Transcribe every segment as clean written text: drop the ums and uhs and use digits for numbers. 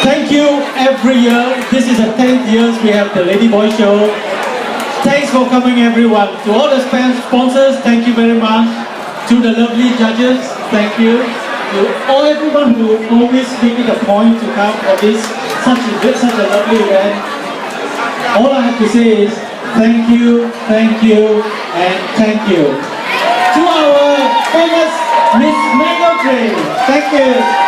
Thank you every year. This is the 10th year we have the Lady Boy Show. Thanks for coming everyone. To all the sponsors, thank you very much. To the lovely judges, thank you. To all everyone who always make it a point to come for this such a lovely event. All I have to say is thank you, and thank you. To our famous Miss Mango Tree, thank you.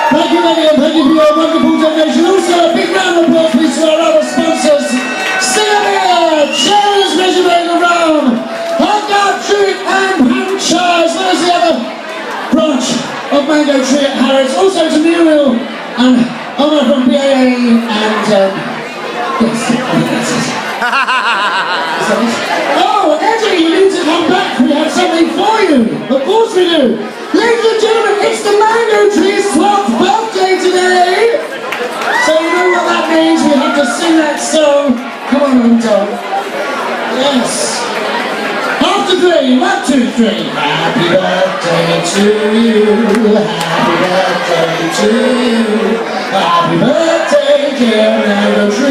Thank you, Mango, thank you for your wonderful donation. Also, a big round of applause please to our other sponsors. Singapore, Cherries Measuring Around, Hot Tree and Franchise. There's the other branch of Mango Tree at Harrods. Also to Muriel and Honor from BAA and yes, I think that's it. Oh, Eddie, you need to come back. We have something for you. Of course we do. Ladies and gentlemen, it's the Mango Tree's 12th birthday today. So you know what that means. We have to sing that song. Come on, Tom. Yes. After 3, 1, 2, 3. Happy birthday to you. Happy birthday to you. Happy birthday, dear Mango Tree.